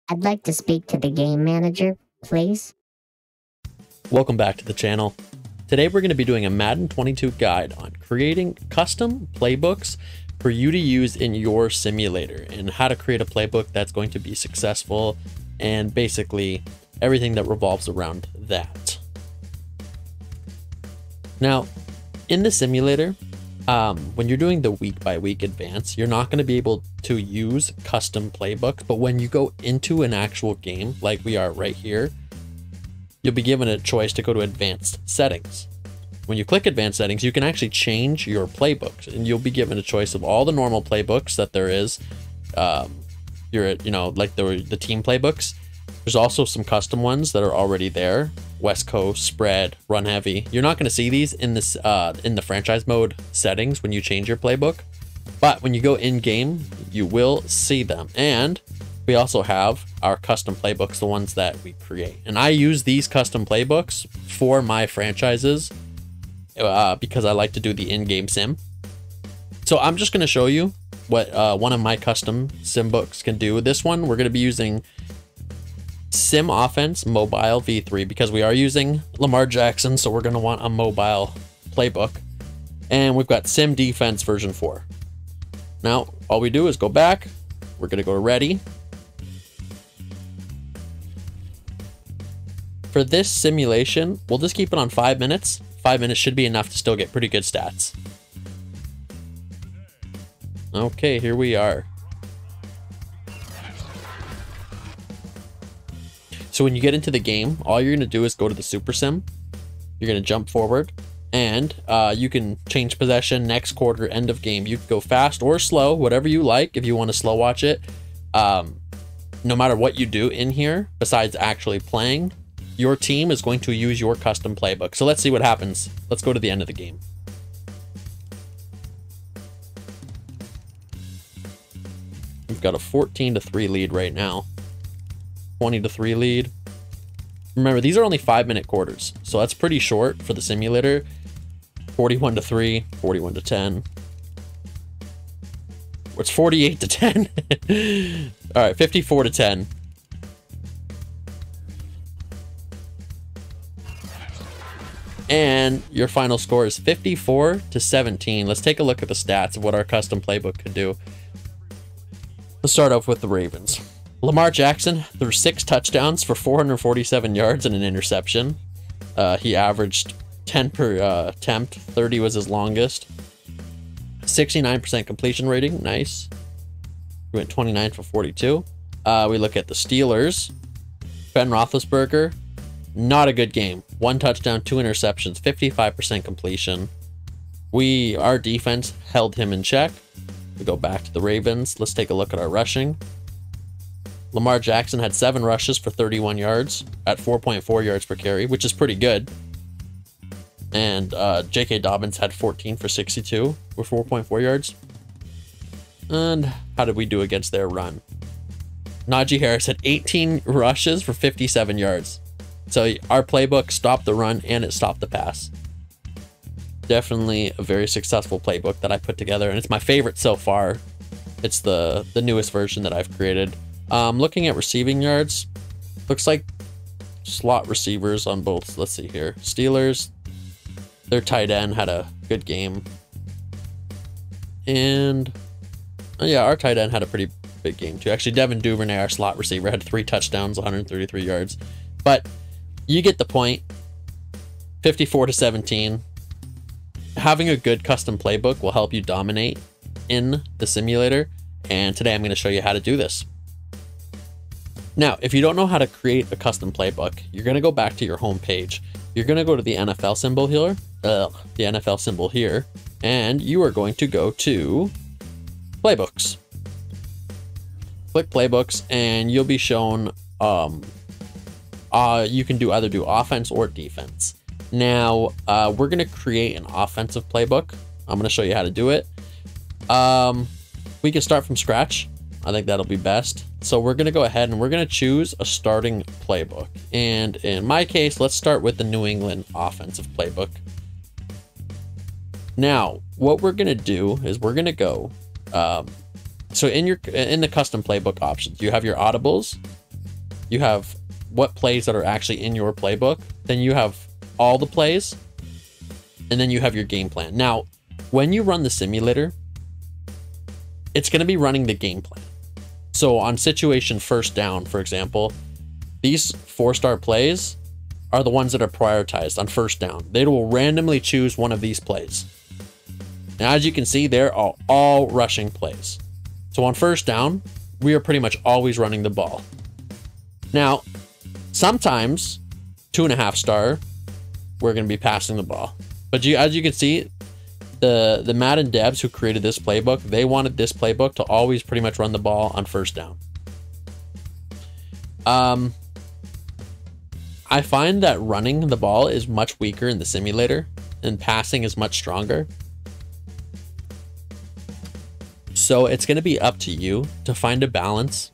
I'd like to speak to the game manager, please. Welcome back to the channel. Today we're going to be doing a Madden 22 guide on creating custom playbooks for you to use in your simulator and how to create a playbook that's going to be successful and basically everything that revolves around that. Now, in the simulator, when you're doing the week by week advance, you're not going to be able to use custom playbooks, but when you go into an actual game like we are right here, you'll be given a choice to go to advanced settings. When you click advanced settings, you can actually change your playbooks, and you'll be given a choice of all the normal playbooks that there is. Like the team playbooks. There's also some custom ones that are already there. West Coast, spread, run heavy. You're not going to see these in this in the franchise mode settings when you change your playbook, but when you go in game, you will see them. And we also have our custom playbooks, the ones that we create. And I use these custom playbooks for my franchises because I like to do the in-game sim. So I'm just going to show you what one of my custom sim books can do. This one, we're going to be using Sim Offense Mobile V3 because we are using Lamar Jackson, so we're going to want a mobile playbook. And we've got Sim Defense version 4. Now, all we do is go back. We're going to go to Ready. For this simulation, we'll just keep it on 5 minutes. 5 minutes should be enough to still get pretty good stats. Okay, here we are. So when you get into the game, all you're going to do is go to the Super Sim. You're going to jump forward, and you can change possession, next quarter, end of game. You can go fast or slow, whatever you like. If you want to slow watch it, no matter what you do in here, besides actually playing, your team is going to use your custom playbook. So let's see what happens. Let's go to the end of the game. We've got a 14-3 lead right now. 20-3 lead. Remember, these are only 5-minute quarters, so that's pretty short for the simulator. 41-3, 41-10. It's 48-10. All right, 54-10. And your final score is 54-17. Let's take a look at the stats of what our custom playbook could do. Let's start off with the Ravens. Lamar Jackson threw 6 touchdowns for 447 yards and an interception. He averaged 10 per attempt. 30 was his longest. 69% completion rating. Nice. He went 29 for 42. We look at the Steelers. Ben Roethlisberger. Not a good game. 1 touchdown, 2 interceptions, 55% completion. Our defense held him in check. We go back to the Ravens. Let's take a look at our rushing. Lamar Jackson had 7 rushes for 31 yards at 4.4 yards per carry, which is pretty good. And J.K. Dobbins had 14 for 62 with 4.4 yards. And how did we do against their run? Najee Harris had 18 rushes for 57 yards. So our playbook stopped the run and it stopped the pass. Definitely a very successful playbook that I put together, and it's my favorite so far. It's the newest version that I've created. Looking at receiving yards, looks like slot receivers on both. Let's see here. Steelers, their tight end had a good game. And yeah, our tight end had a pretty big game too. Actually, Devin Duvernay, our slot receiver, had 3 touchdowns, 133 yards. But you get the point. 54-17. Having a good custom playbook will help you dominate in the simulator. And today I'm going to show you how to do this. Now, if you don't know how to create a custom playbook, you're going to go back to your home page. You're going to go to the NFL symbol here, and you are going to go to playbooks. Click playbooks, and you'll be shown, you can either do offense or defense. Now, we're going to create an offensive playbook. I'm going to show you how to do it. We can start from scratch. I think that'll be best. So we're going to go ahead and we're going to choose a starting playbook. And in my case, let's start with the New England offensive playbook. Now, what we're going to do is we're going to go. So in the custom playbook options, you have your audibles, you have what plays that are actually in your playbook, then you have all the plays, and then you have your game plan. Now, when you run the simulator, it's going to be running the game plan. So on situation first down, for example, these 4-star plays are the ones that are prioritized on first down. They will randomly choose one of these plays. And as you can see, they're all rushing plays. So on first down, we are pretty much always running the ball. Now, sometimes 2.5-star, we're going to be passing the ball. But as you can see, the Madden devs who created this playbook, they wanted this playbook to always pretty much run the ball on first down. I find that running the ball is much weaker in the simulator and passing is much stronger. So it's going to be up to you to find a balance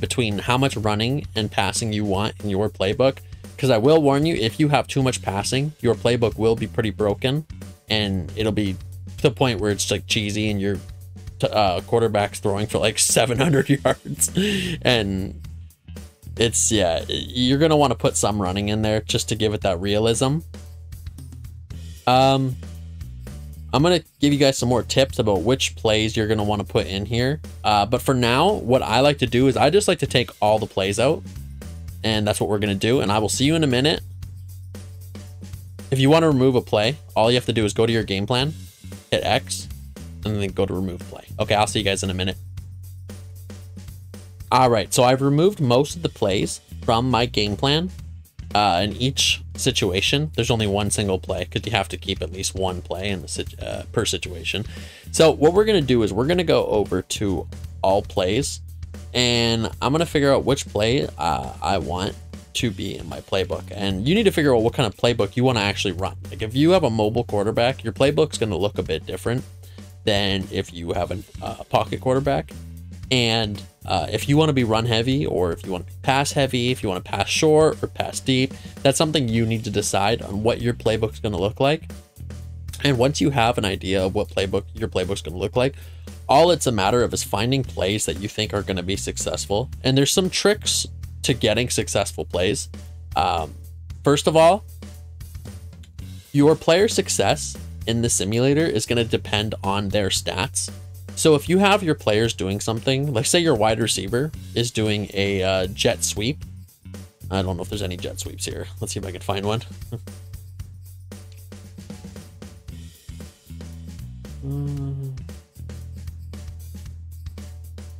between how much running and passing you want in your playbook. Because I will warn you, if you have too much passing, your playbook will be pretty broken and it'll be to the point where it's like cheesy and your quarterback's throwing for like 700 yards. And it's, yeah, you're going to want to put some running in there just to give it that realism. I'm going to give you guys some more tips about which plays you're going to want to put in here. But for now, what I like to do is I just like to take all the plays out. And that's what we're going to do. And I will see you in a minute. If you want to remove a play, all you have to do is go to your game plan, hit X, and then go to remove play. Okay, I'll see you guys in a minute. All right, so I've removed most of the plays from my game plan. In each situation, there's only one single play because you have to keep at least one play in the per situation. So what we're going to do is we're going to go over to all plays, and I'm going to figure out which play I want to be in my playbook. And you need to figure out what kind of playbook you want to actually run. Like if you have a mobile quarterback, your playbook's going to look a bit different than if you have a pocket quarterback. And if you want to be run heavy, or if you want to be pass heavy, if you want to pass short or pass deep, that's something you need to decide on what your playbook's going to look like. And once you have an idea of what your playbook's going to look like, all it's a matter of is finding plays that you think are going to be successful. And there's some tricks to getting successful plays. First of all, your player success in the simulator is going to depend on their stats. So if you have your players doing something, like say your wide receiver is doing a jet sweep. I don't know if there's any jet sweeps here. Let's see if I can find one.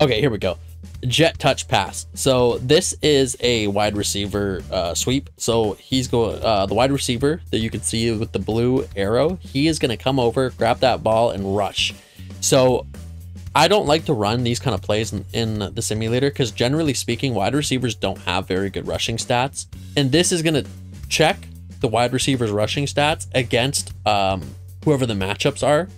Okay, here we go. Jet touch pass. So this is a wide receiver sweep. So he's going the wide receiver that you can see with the blue arrow. He is going to come over, grab that ball, and rush. So I don't like to run these kind of plays in the simulator because generally speaking, wide receivers don't have very good rushing stats. And this is going to check the wide receiver's rushing stats against whoever the matchups are.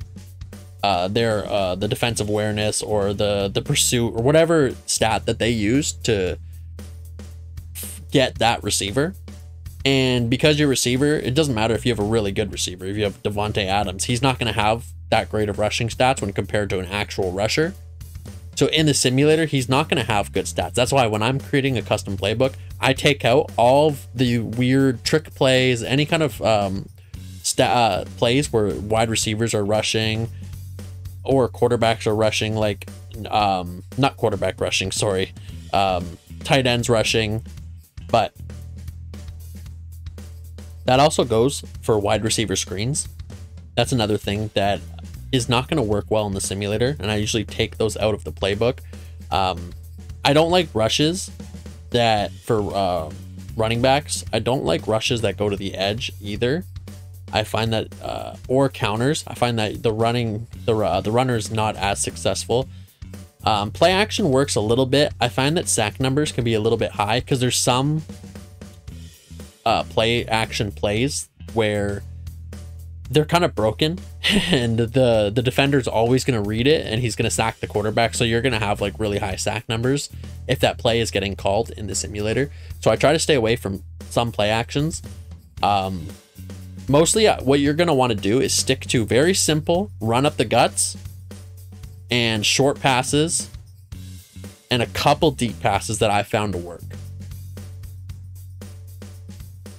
The defensive awareness or the pursuit or whatever stat that they use to get that receiver. And because your receiver, it doesn't matter if you have a really good receiver. If you have Devontae Adams, he's not going to have that great of rushing stats when compared to an actual rusher. So in the simulator, he's not going to have good stats. That's why when I'm creating a custom playbook, I take out all of the weird trick plays, any kind of plays where wide receivers are rushing or quarterbacks are rushing, like not quarterback rushing, sorry, tight ends rushing. But that also goes for wide receiver screens. That's another thing that is not going to work well in the simulator, and I usually take those out of the playbook. I don't like rushes that for running backs. I don't like rushes that go to the edge either. I find that or counters. I find that the runner is not as successful. Play action works a little bit. I find that sack numbers can be a little bit high because there's some play action plays where they're kind of broken and the defender's always going to read it and he's going to sack the quarterback. So you're going to have like really high sack numbers if that play is getting called in the simulator. So I try to stay away from some play actions. Mostly what you're going to want to do is stick to very simple run up the guts and short passes and a couple deep passes that I found to work.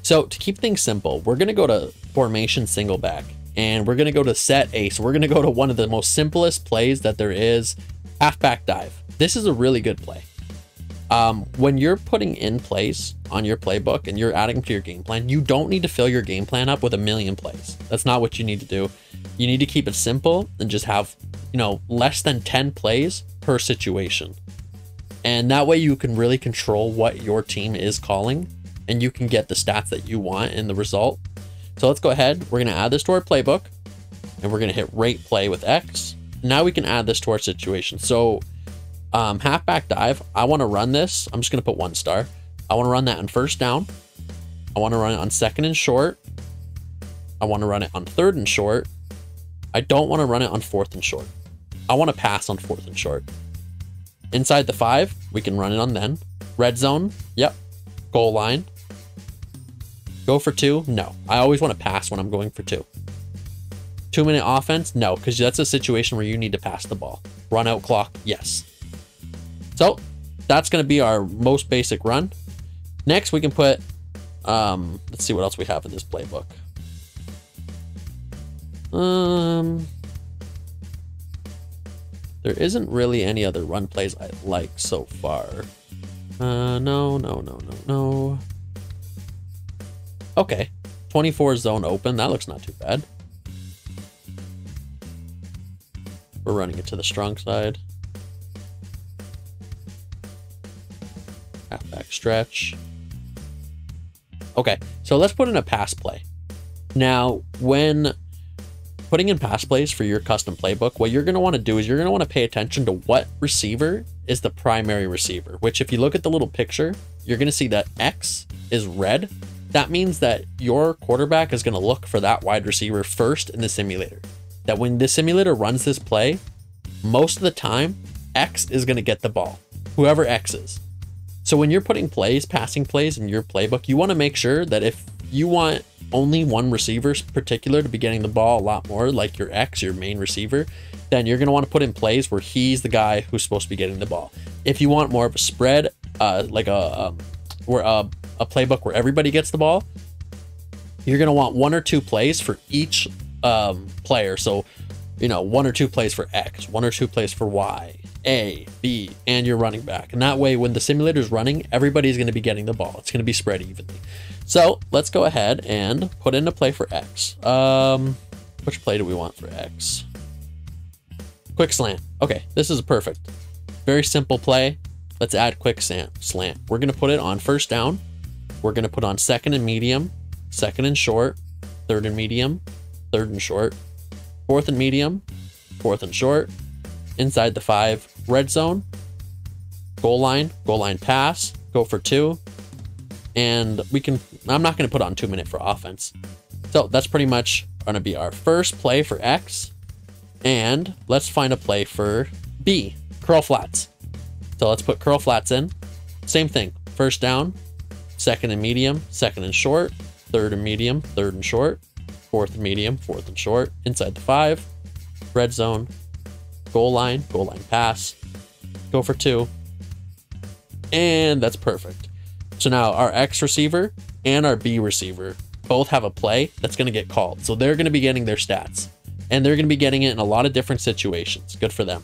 So to keep things simple, we're going to go to formation single back, and we're going to go to set A. So we're going to go to one of the most simplest plays that there is, halfback dive. This is a really good play. When you're putting in plays on your playbook and you're adding to your game plan, you don't need to fill your game plan up with a million plays. That's not what you need to do. You need to keep it simple and just have, you know, less than 10 plays per situation. And that way you can really control what your team is calling and you can get the stats that you want in the result. So let's go ahead. We're going to add this to our playbook and we're going to hit rate play with X. Now we can add this to our situation. So halfback dive, I want to run this. I'm just going to put 1 star. I want to run that on first down. I want to run it on second and short. I want to run it on third and short. I don't want to run it on fourth and short. I want to pass on fourth and short. Inside the 5, we can run it on then. Red zone, yep. Goal line. Go for 2, no. I always want to pass when I'm going for 2. 2-minute offense, no, because that's a situation where you need to pass the ball. Run out clock, yes. So that's going to be our most basic run. Next, we can put, let's see what else we have in this playbook. There isn't really any other run plays I like so far. No. Okay, 24 zone open. That looks not too bad. We're running it to the strong side. Halfback stretch. Okay, so let's put in a pass play. Now, when putting in pass plays for your custom playbook, what you're going to want to do is you're going to want to pay attention to what receiver is the primary receiver, which if you look at the little picture, you're going to see that X is red. That means that your quarterback is going to look for that wide receiver first in the simulator. That when the simulator runs this play, most of the time, X is going to get the ball, whoever X is. So when you're putting plays, passing plays in your playbook, you want to make sure that if you want only one receiver particular to be getting the ball a lot more, like your X, your main receiver, then you're going to want to put in plays where he's the guy who's supposed to be getting the ball. If you want more of a spread, like a playbook where everybody gets the ball, you're going to want 1 or 2 plays for each player. So, you know, 1 or 2 plays for X, 1 or 2 plays for Y, A, B, and your running back. And that way, when the simulator is running, everybody's going to be getting the ball. It's going to be spread evenly. So let's go ahead and put in a play for X. Which play do we want for X? Quick slant. Okay, this is perfect. Very simple play. Let's add quick slant. We're going to put it on first down. We're going to put on second and medium, second and short, third and medium, third and short, fourth and medium, fourth and short, inside the 5, red zone, goal line pass, go for 2. And I'm not going to put on 2-minute for offense. So that's pretty much going to be our first play for X. And let's find a play for B, curl flats. So let's put curl flats in. Same thing, first down, second and medium, second and short, third and medium, third and short, fourth and medium, fourth and short, inside the 5, red zone, goal line pass, go for 2. And that's perfect. So now our X receiver and our B receiver both have a play that's going to get called. So they're going to be getting their stats. And they're going to be getting it in a lot of different situations. Good for them.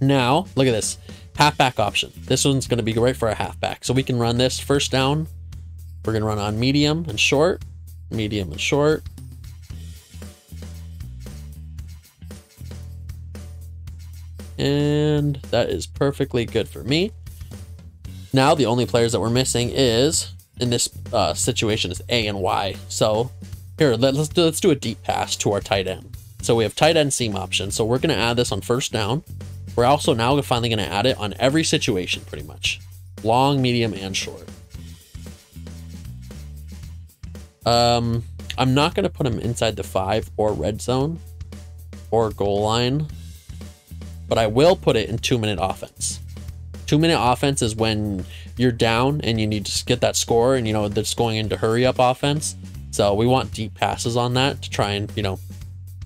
Now, look at this. Halfback option. This one's going to be great for a halfback. So we can run this first down. We're going to run on medium and short. Medium and short. And that is perfectly good for me. Now, the only players that we're missing is, in this situation, is A and Y. So here, let's do a deep pass to our tight end. So we have tight end seam option. So we're going to add this on first down. We're also now finally going to add it on every situation, pretty much. Long, medium, and short. I'm not going to put him inside the 5 or red zone or goal line, but I will put it in 2-minute offense. 2-minute offense is when you're down and you need to get that score, and you know that's going into hurry up offense. So we want deep passes on that to try and, you know,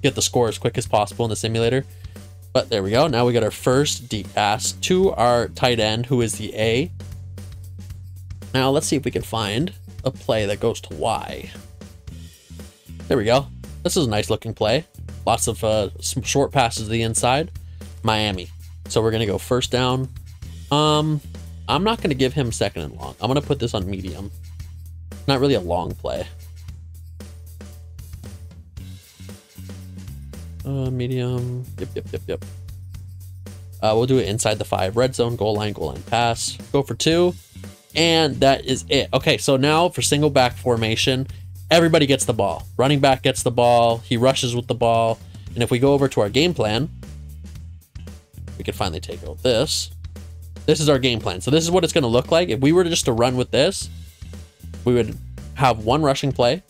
get the score as quick as possible in the simulator. But there we go. Now we got our first deep pass to our tight end, who is the A. Now let's see if we can find a play that goes to Y. There we go. This is a nice looking play. Lots of some short passes to the inside. Miami. So we're gonna go first down. I'm not gonna give him second and long. I'm gonna put this on medium. Not really a long play. Medium. Yep. We'll do it inside the 5. Red zone, goal line pass. Go for 2. And that is it. Okay, so now for single back formation, everybody gets the ball. Running back gets the ball. He rushes with the ball. And if we go over to our game plan, we can finally take out this. This is our game plan. So this is what it's going to look like. If we were just to run with this, we would have 1 rushing play,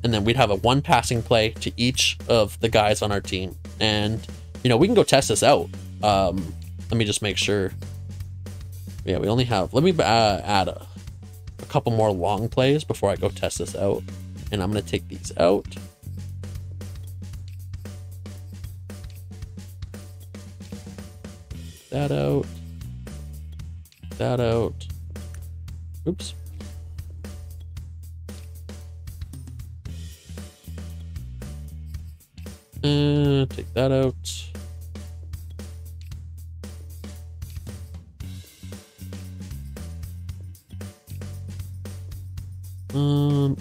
and then we'd have a 1 passing play to each of the guys on our team. And, you know, we can go test this out. Let me just make sure. Yeah, we only have, let me add a couple more long plays before I go test this out. And I'm going to take these out. That out. That out. Oops. Take that out.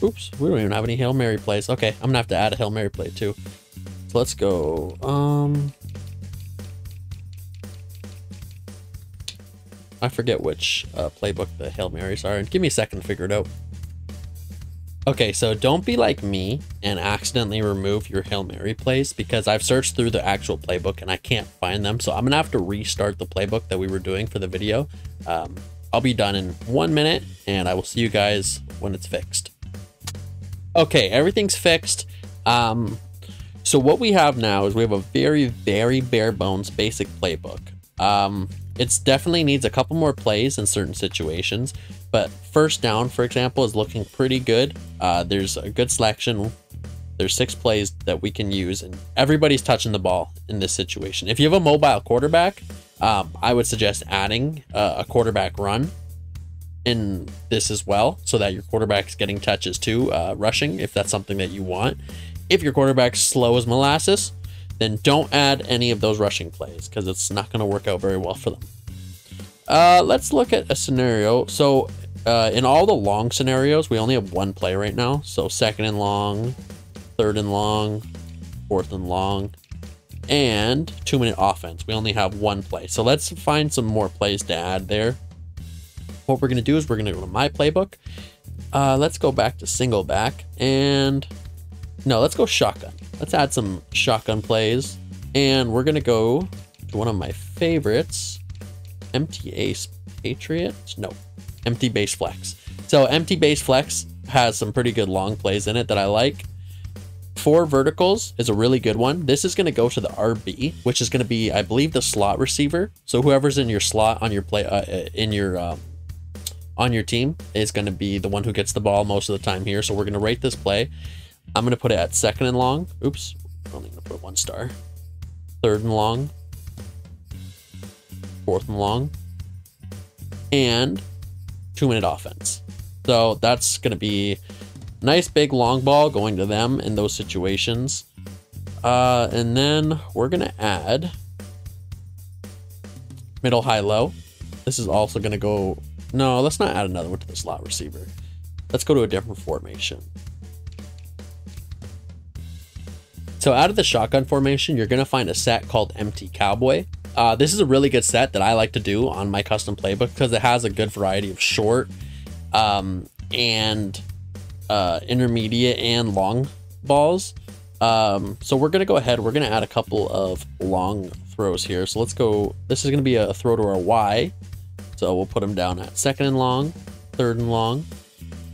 Oops, we don't even have any Hail Mary plays. Okay, I'm gonna have to add a Hail Mary play too. So let's go. I forget which playbook the Hail Marys are. Give me a second to figure it out. Okay, so don't be like me and accidentally remove your Hail Mary plays, because I've searched through the actual playbook and I can't find them. So I'm gonna have to restart the playbook that we were doing for the video. I'll be done in 1 minute and I will see you guys when it's fixed. Okay, everything's fixed. So what we have now is we have a very bare bones basic playbook. It definitely needs a couple more plays in certain situations, but first down, for example, is looking pretty good. There's a good selection. There's 6 plays that we can use, and everybody's touching the ball in this situation. If you have a mobile quarterback, I would suggest adding a quarterback run in this as well, so that your quarterback's getting touches too, rushing, if that's something that you want. If your quarterback's slow as molasses, then don't add any of those rushing plays, because it's not going to work out very well for them. Let's look at a scenario. So in all the long scenarios, we only have 1 play right now. So 2nd and long, 3rd and long, 4th and long, and 2-minute offense. We only have 1 play. So let's find some more plays to add there. What we're going to do is we're going to go to my playbook. Let's go back to single back, and no, let's go shotgun. Let's add some shotgun plays, and we're going to go to one of my favorites, empty ace patriot. No, empty base flex. So empty base flex has some pretty good long plays in it that I like. 4 verticals is a really good one. This is going to go to the RB, which is going to be, I believe, the slot receiver. So whoever's in your slot on your play on your team is going to be the one who gets the ball most of the time here. So we're going to rate this play. I'm going to put it at 2nd and long. Oops, I'm only going to put 1 star. 3rd and long, 4th and long, and 2-minute offense. So that's going to be nice big long ball going to them in those situations. And then we're going to add middle, high, low. This is also going to go, no, let's not add another one to the slot receiver. Let's go to a different formation. So out of the shotgun formation, you're going to find a set called Empty Cowboy. This is a really good set that I like to do on my custom playbook because it has a good variety of short and intermediate and long balls. So we're going to go ahead. We're going to add a couple of long throws here. So let's go. This is going to be a throw to our Y. So we'll put them down at 2nd and long, 3rd and long,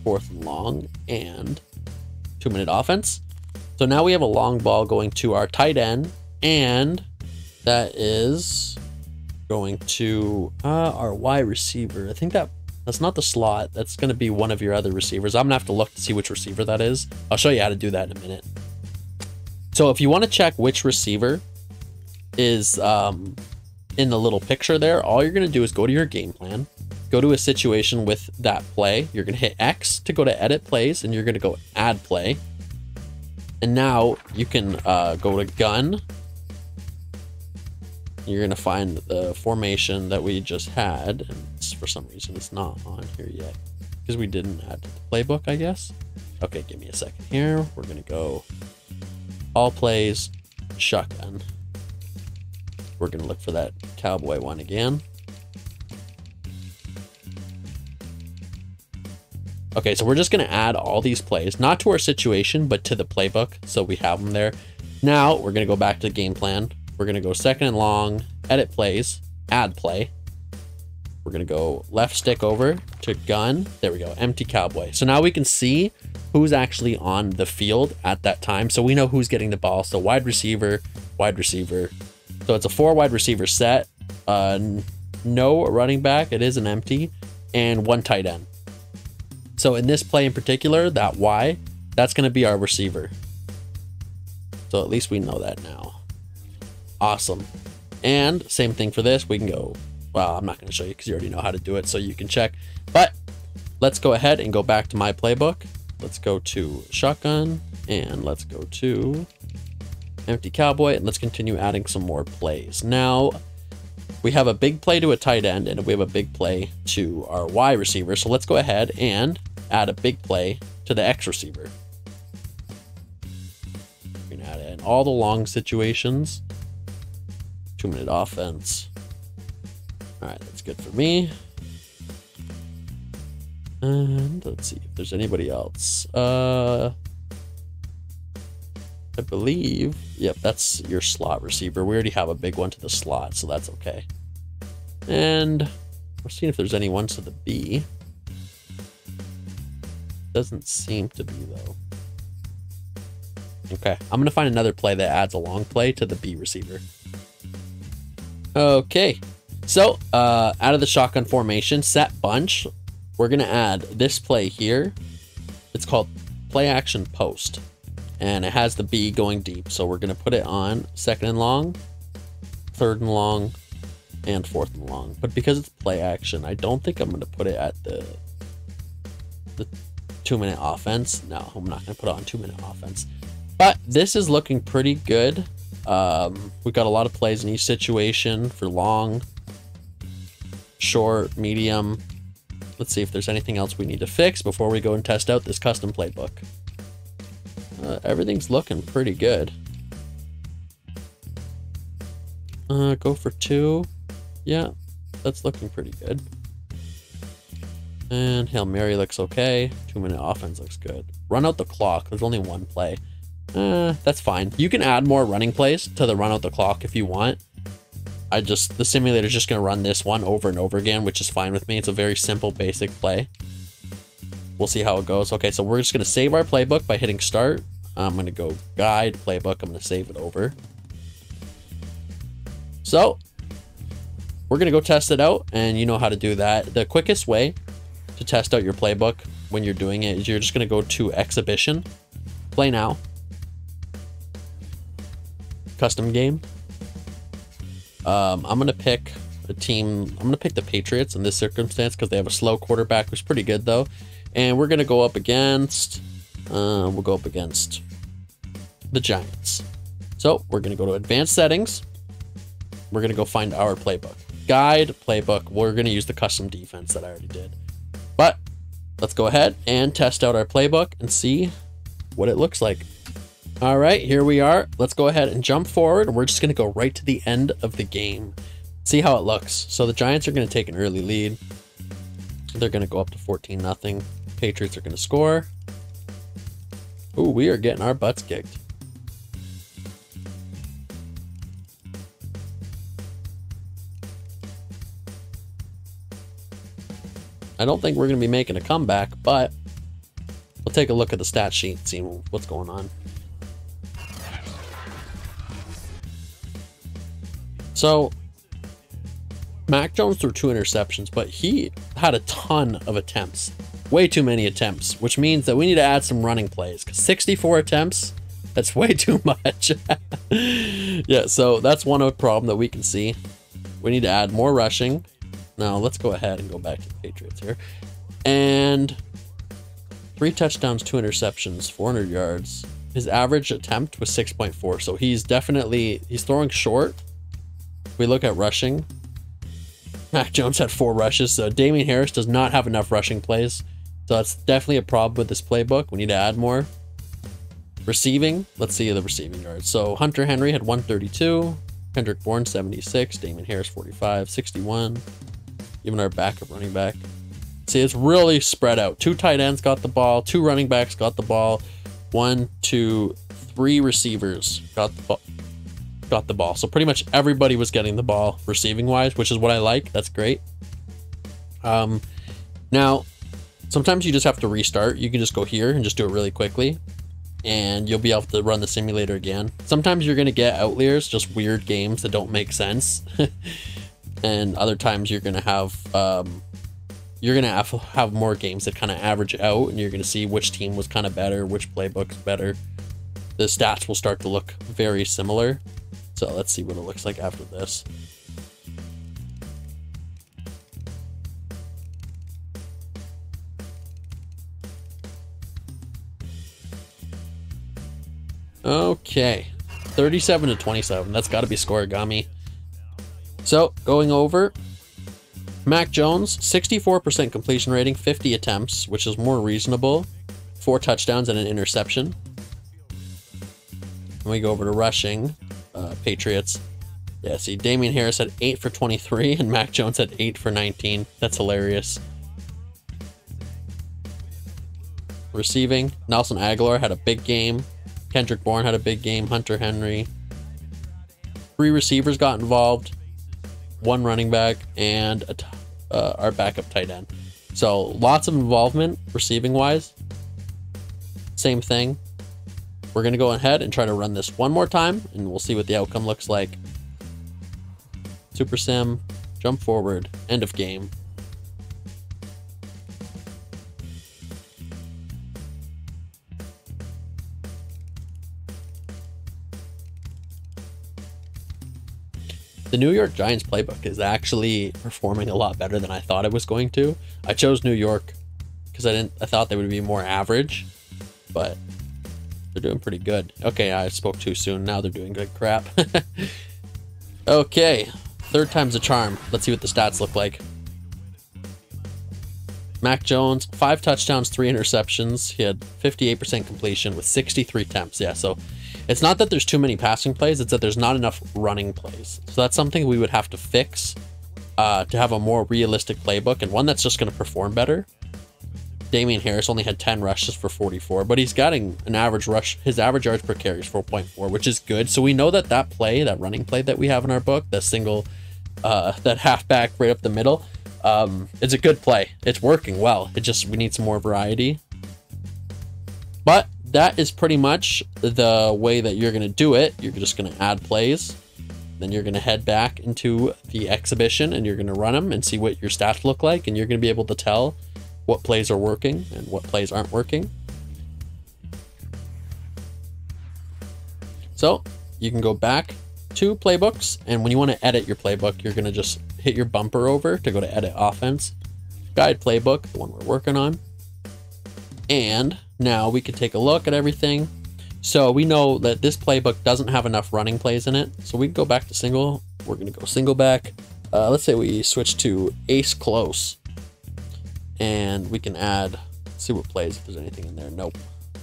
4th and long, and 2-minute offense. So now we have a long ball going to our tight end, and that is going to our Y receiver. I think that's not the slot. That's going to be one of your other receivers. I'm going to have to look to see which receiver that is. I'll show you how to do that in a minute. So if you want to check which receiver is in the little picture there, all you're going to do is go to your game plan, go to a situation with that play. You're going to hit X to go to edit plays, and you're going to go add play. And now you can go to gun. You're going to find the formation that we just had. And for some reason, it's not on here yet because we didn't add to the playbook, I guess. Okay, give me a second here. We're going to go all plays, shotgun. We're going to look for that cowboy one again. Okay, so we're just going to add all these plays, not to our situation, but to the playbook, so we have them there. Now, we're going to go back to the game plan. We're going to go second and long, edit plays, add play. We're going to go left stick over to gun. There we go, empty cowboy. So now we can see who's actually on the field at that time. So we know who's getting the ball. So wide receiver, wide receiver. So it's a 4 wide receiver set. No running back, it is an empty, and 1 tight end. So in this play in particular, that Y, that's going to be our receiver. So at least we know that now. Awesome. And same thing for this. We can go, well, I'm not going to show you because you already know how to do it, so you can check. But let's go ahead and go back to my playbook. Let's go to shotgun, and let's go to empty cowboy, and let's continue adding some more plays. Now, we have a big play to a tight end, and we have a big play to our Y receiver. So let's go ahead and add a big play to the X receiver. We can add in all the long situations. 2-minute offense. All right, that's good for me. And let's see if there's anybody else. I believe, yep, that's your slot receiver. We already have a big one to the slot, so that's okay. And we're seeing if there's any ones to the B. Doesn't seem to be, though. Okay, I'm going to find another play that adds a long play to the B receiver. Okay, so out of the shotgun formation, set bunch, we're going to add this play here. It's called play action post. And it has the B going deep. So we're going to put it on second and long, third and long, and fourth and long. But because it's play action, I don't think I'm going to put it at the 2-minute offense. No, I'm not going to put it on 2-minute offense. But this is looking pretty good. We've got a lot of plays in each situation for long, short, medium. Let's see if there's anything else we need to fix before we go and test out this custom playbook. Everything's looking pretty good. Go for 2. Yeah, that's looking pretty good. And Hail Mary looks okay. 2-minute offense looks good. Run out the clock. There's only 1 play. That's fine. You can add more running plays to the run out the clock if you want. The simulator's just going to run this one over and over again, which is fine with me. It's a very simple, basic play. We'll see how it goes. Okay, so we're just going to save our playbook by hitting start. I'm going to go guide playbook. I'm going to save it over. So we're going to go test it out, and you know how to do that. The quickest way to test out your playbook when you're doing it is you're just going to go to exhibition, play now, custom game. I'm going to pick a team. I'm going to pick the Patriots in this circumstance because they have a slow quarterback who's pretty good though. And we're going to go up against, we'll go up against the Giants. So we're going to go to advanced settings. We're going to go find our playbook. Guide, playbook. We're going to use the custom defense that I already did. But let's go ahead and test out our playbook and see what it looks like. All right, here we are. Let's go ahead and jump forward. We're just going to go right to the end of the game. See how it looks. So the Giants are going to take an early lead. They're going to go up to 14-0. Patriots are going to score. Ooh, we are getting our butts kicked. I don't think we're going to be making a comeback, but we'll take a look at the stat sheet and see what's going on. So, Mac Jones threw 2 interceptions, but he had a ton of attempts. Way too many attempts, which means that we need to add some running plays. Because 64 attempts, that's way too much. Yeah, so that's one problem that we can see. We need to add more rushing. Now let's go ahead and go back to the Patriots here. And 3 touchdowns, 2 interceptions, 400 yards. His average attempt was 6.4. So he's throwing short. If we look at rushing, Mac Jones had 4 rushes. So Damian Harris does not have enough rushing plays. So that's definitely a problem with this playbook. We need to add more. Receiving, let's see the receiving yards. So Hunter Henry had 132, Kendrick Bourne 76, Damian Harris 45, 61. Even our backup running back. See, it's really spread out. 2 tight ends got the ball, 2 running backs got the ball, 1, 2, 3 receivers got the ball. So pretty much everybody was getting the ball receiving wise, which is what I like. That's great. Now, sometimes you just have to restart. You can just go here and just do it really quickly, and you'll be able to run the simulator again. Sometimes you're going to get outliers, just weird games that don't make sense. And other times you're going to have more games that kind of average out, and you're going to see which team was kind of better, which playbook's better. The stats will start to look very similar. So let's see what it looks like after this. Okay, 37 to 27. That's got to be scoregami. So going over, Mac Jones, 64% completion rating, 50 attempts, which is more reasonable. 4 touchdowns and an interception. And we go over to rushing, Patriots. Yeah, see, Damian Harris had 8 for 23, and Mac Jones had 8 for 19. That's hilarious. Receiving, Nelson Aguilar had a big game. Kendrick Bourne had a big game. Hunter Henry. 3 receivers got involved. 1 running back, and our backup tight end. So lots of involvement receiving wise. Same thing. We're going to go ahead and try to run this one more time, and we'll see what the outcome looks like. Super Sim, jump forward, end of game. The New York Giants playbook is actually performing a lot better than I thought it was going to. I chose New York because I thought they would be more average, but they're doing pretty good. Okay, I spoke too soon. Now they're doing good crap. Okay, 3rd time's a charm. Let's see what the stats look like. Mac Jones, 5 touchdowns, 3 interceptions. He had 58% completion with 63 attempts. Yeah, so it's not that there's too many passing plays, it's that there's not enough running plays. So that's something we would have to fix to have a more realistic playbook, and one that's just going to perform better. Damian Harris only had 10 rushes for 44, but he's getting an average rush. His average yards per carry is 4.4, which is good. So we know that that running play that we have in our book, that single, that halfback right up the middle, it's a good play. It's working well. We need some more variety. But that is pretty much the way that you're going to do it. You're just going to add plays. Then you're going to head back into the exhibition, and you're going to run them and see what your stats look like. And you're going to be able to tell what plays are working and what plays aren't working. So you can go back to playbooks, and when you want to edit your playbook, you're going to just hit your bumper over to go to edit offense, guide playbook, the one we're working on. And now we can take a look at everything. So we know that this playbook doesn't have enough running plays in it. So we can go back to single. We're going to go single back. Let's say we switch to ace close. And we can add, see what plays, if there's anything in there. Nope.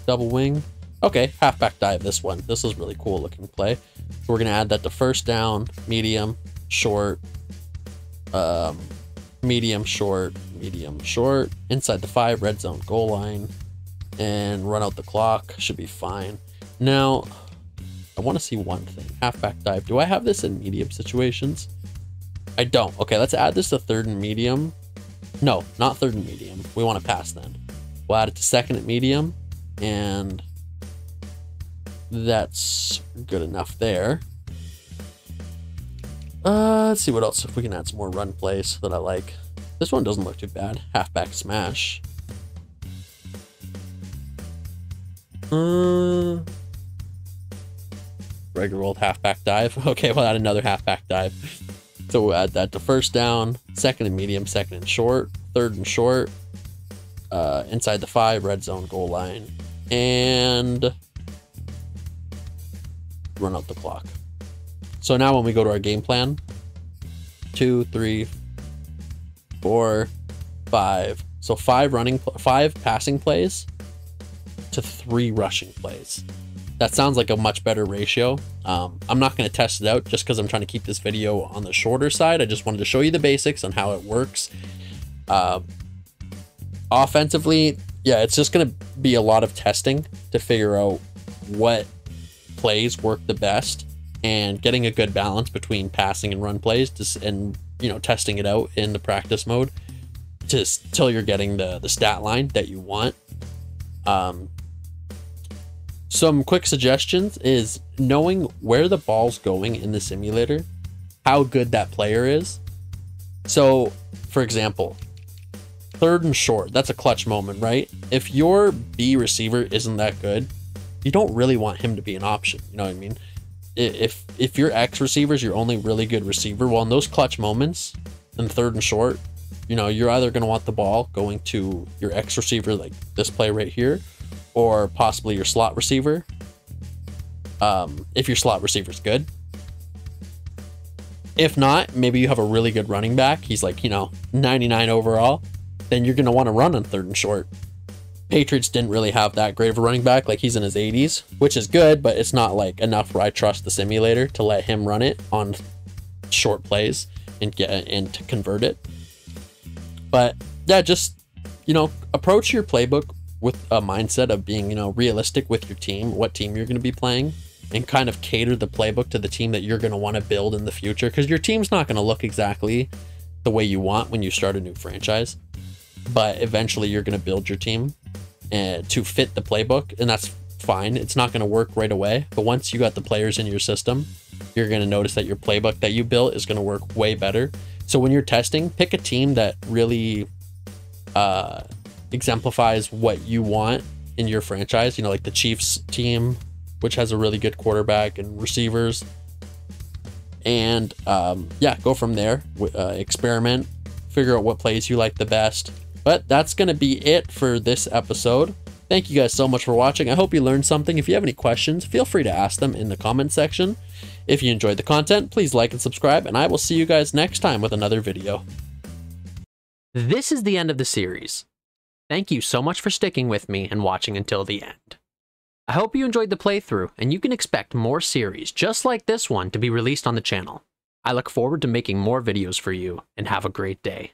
Double wing. Okay, halfback dive, this one. This is really cool looking play. So we're going to add that to first down, medium, short, medium, short, inside the 5, red zone, goal line, and run out the clock. Should be fine. Now, I want to see one thing. Halfback dive. Do I have this in medium situations? I don't. Okay, let's add this to 3rd and medium. No, not 3rd and medium. We want to pass then. We'll add it to 2nd and medium, and that's good enough there. Let's see what else, if we can add some more run plays that I like. This one doesn't look too bad. Halfback smash. Regular old halfback dive. Okay, we'll add another halfback dive. So we'll add that to first down, second and medium, second and short, third and short, inside the 5, red zone, goal line, and run out the clock. So now when we go to our game plan, 2, 3, 4, 5. So 5 passing plays to 3 rushing plays. That sounds like a much better ratio. I'm not going to test it out just because I'm trying to keep this video on the shorter side. I just wanted to show you the basics on how it works. Offensively, yeah, it's just going to be a lot of testing to figure out what plays work the best and getting a good balance between passing and run plays and, you know, testing it out in the practice mode till you're getting the stat line that you want. Some quick suggestions is knowing where the ball's going in the simulator, how good that player is. So, for example, third and short, that's a clutch moment, right? If your B receiver isn't that good, you don't really want him to be an option. You know what I mean? If your X receiver is your only really good receiver, well, in those clutch moments, in third and short, you know, you're either going to want the ball going to your X receiver, like this play right here, or possibly your slot receiver, if your slot receiver is good. If not, maybe you have a really good running back. He's like, you know, 99 overall. Then you're going to want to run on third and short. Patriots didn't really have that great of a running back. Like, he's in his 80s, which is good, but it's not like enough where I trust the simulator to let him run it on short plays and to convert it. But yeah, just, you know, approach your playbook with a mindset of being, you know, realistic with your team, what team you're going to be playing, and kind of cater the playbook to the team that you're going to want to build in the future, because your team's not going to look exactly the way you want when you start a new franchise, but eventually you're going to build your team to fit the playbook, and that's fine. It's not going to work right away, but once you got the players in your system, you're going to notice that your playbook that you built is going to work way better. So when you're testing, pick a team that really exemplifies what you want in your franchise. You know, like the Chiefs team, which has a really good quarterback and receivers, and yeah, go from there. Experiment, figure out what plays you like the best. But that's going to be it for this episode. Thank you guys so much for watching. I hope you learned something. If you have any questions, feel free to ask them in the comment section. If you enjoyed the content, please like and subscribe, and I will see you guys next time with another video. This is the end of the series. Thank you so much for sticking with me and watching until the end. I hope you enjoyed the playthrough, and you can expect more series just like this one to be released on the channel. I look forward to making more videos for you, and have a great day.